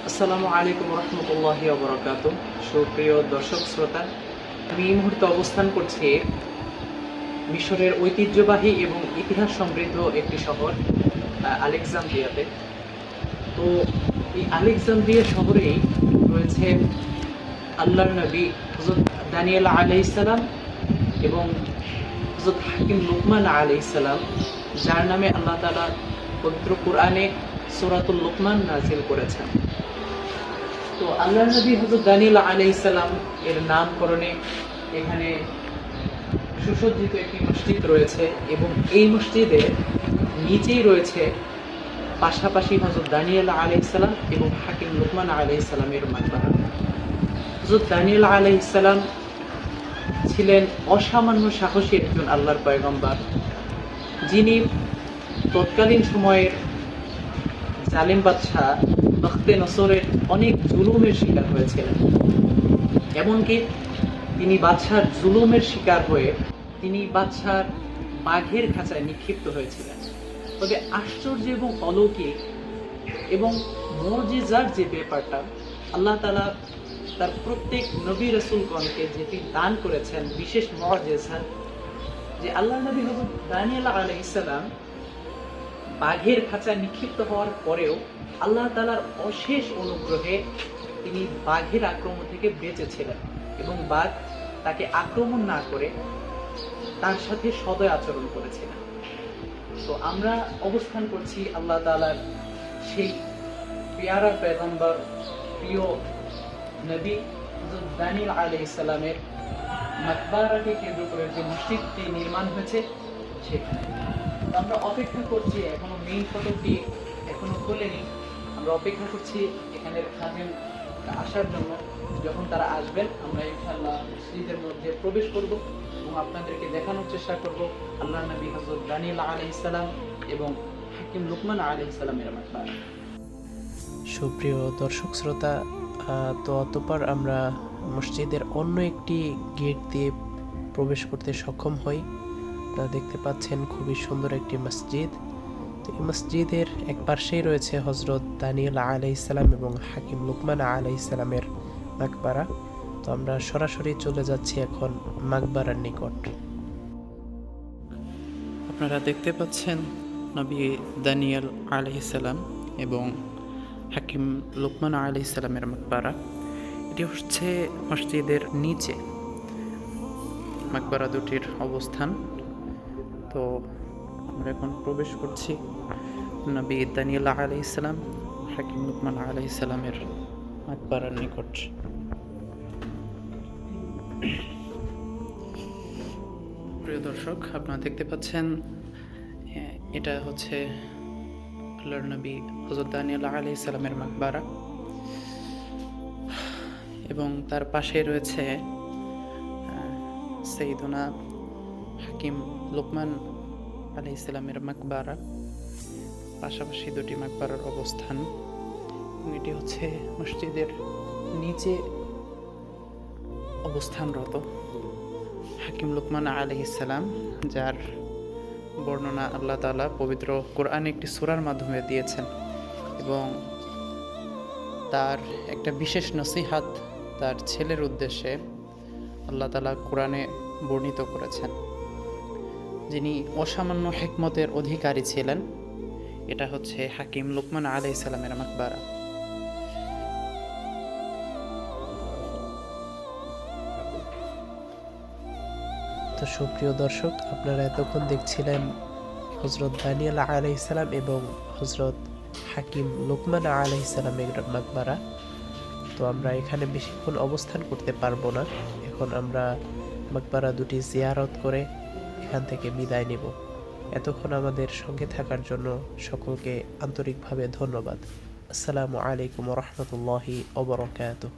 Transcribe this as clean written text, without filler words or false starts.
আসসালামু আলাইকুম রহমতুল্লাহি ওয়া বারাকাতুহু। সুপ্রিয় দর্শক শ্রোতা, আমি এই মুহূর্তে অবস্থান করছি মিশরের ঐতিহ্যবাহী এবং ইতিহাস সমৃদ্ধ একটি শহর আলেকজান্দ্রিয়াতে। তো এই আলেকজান্দ্রিয়া শহরেই রয়েছে আল্লাহর নবী হযরত দানিয়েল আলাইহিস সালাম এবং হযরত হাকিম লুকমান আলাইহিস সালাম, যার নামে আল্লাহ তাআলা পবিত্র কোরআনে সূরাতুল লুকমান নাযিল করেছেন। তো আল্লাহর নবী হযরত দানিয়েল আলাইহিস সালাম এর নামকরণে এখানে সুসজ্জিত একটি মসজিদ রয়েছে এবং এই মসজিদের নিচেই রয়েছে পাশাপাশি হযরত দানিয়েল আলাইহিস সালাম এবং হাকিম লুকমান আলাইহিস সালামের মাকবারা। হযরত দানিয়েল আলাইহিস সালাম ছিলেন অসামান্য সাহসী একজন আল্লাহর পয়গম্বর, যিনি তৎকালীন সময়ের জালেম বাদশাহ বখতে নসরের অনেক জুলুমের শিকার হয়েছিলেন। এমনকি তিনি বাদশার জুলুমের শিকার হয়ে তিনি বাদশার বাঘের খাঁচায় নিক্ষিপ্ত হয়েছিলেন। তবে আশ্চর্য এবং অলৌকিক এবং মুজিজার যে ব্যাপারটা, আল্লাহ তাআলা তার প্রত্যেক নবী রাসূলগণকে যেটি দান করেছেন বিশেষ মুজিজা, যে আল্লাহ নবী হযরত দানিয়েল আলাইহিস সালাম বাঘের খাঁচায় নিক্ষিপ্ত হওয়ার পরেও আল্লাহ তাআলার অশেষ অনুগ্রহে তিনি বাঘের আক্রমণ থেকে বেঁচেছিলেন এবং বাঘ তাকে আক্রমণ না করে তার সাথে সদয় আচরণ করেছিলেন। তো আমরা অবস্থান করছি আল্লাহ তাআলার সেই পেয়ারা পয়গম্বর, প্রিয় নবী হযরত দানিয়েল আলাইহিস সালামের মাকবারাকে কেন্দ্র করে যে মসজিদটি নির্মাণ হয়েছে সেখানে। আমরা অপেক্ষা করছি, এখনো মেইন ফটকটি এখনো খোলেনি। আমরা অপেক্ষা করছি এখানের খাদেম আসার জন্য। যখন তারা আসবেন আমরা ইনশাআল্লাহ মসজিদের মধ্যে প্রবেশ করব এবং আপনাদেরকে দেখানোর চেষ্টা করব আল্লাহর নবী হযরত দানিয়েল আলাইহিস সালাম এবং হাকিম লুকমান আলাইহিস সালামের মাকবারা। সুপ্রিয় দর্শক শ্রোতা, তো অতঃপর আমরা মসজিদের অন্য একটি গেট দিয়ে প্রবেশ করতে সক্ষম হই। আপনারা দেখতে পাচ্ছেন খুবই সুন্দর একটি মসজিদ। তো এই মসজিদের এক পাশেই রয়েছে হযরত দানিয়েল আলাইহিস সালাম এবং হাকিম লুকমান আলাইহিস সালামের মাকবারা। তো আমরা সরাসরি চলে যাচ্ছি এখন মাকবারার নিকট। আপনারা দেখতে পাচ্ছেন নবী দানিয়েল আলাইহিস সালাম এবং হাকিম লুকমান আলাইহিস সালামের মাকবারা। এটি হচ্ছে মসজিদের নিচে মাকবারা দুটির অবস্থান। তো আমরা এখন প্রবেশ করছি নবী দানিয়েল আলাইহিস সালাম, হাকিম লুকমান আলাইহিস সালামের মাকবারার নিকট। প্রিয় দর্শক, আপনারা দেখতে পাচ্ছেন এটা হচ্ছে আল্লাহর নবী হযরত দানিয়েল আলাইহিস সালামের মাকবারা এবং তার পাশে রয়েছে সাইয়্যিদুনা হাকিম লুকমান আলাইহিস সালামের মাকবারা। পাশাপাশি দুটি মাকবারার অবস্থান। এটি হচ্ছে মসজিদের নিচে অবস্থানরত হাকিম লুকমান আলাইহিস সালাম, যার বর্ণনা আল্লাহ তাআলা পবিত্র কোরআনে একটি সূরার মাধ্যমে দিয়েছেন এবং তার একটা বিশেষ নসিহাত তার ছেলের উদ্দেশ্যে আল্লাহ তাআলা কোরআনে বর্ণিত করেছেন, যিনি অসামান্য হিকমতের অধিকারী ছিলেন। এটা হচ্ছে হাকিম লুকমান আলাইহিস সালামের মাকবারা। তো সুপ্রিয় দর্শক, আপনারা এতক্ষণ দেখছিলেন হযরত দানিয়েল আলাইহিস সালাম এবং হযরত হাকিম লুকমান আলাইহিস সালামের মাকবারা। তো আমরা এখানে বেশিক্ষণ অবস্থান করতে পারবো না। এখন আমরা মাকবারা দুটি জিয়ারত করে এখান থেকে বিদায় নেব। এতক্ষণ আমাদের সঙ্গে থাকার জন্য সকলকে আন্তরিকভাবে ধন্যবাদ। আসসালামু আলাইকুম ওয়া রাহমাতুল্লাহি ওয়া বারাকাতুহু।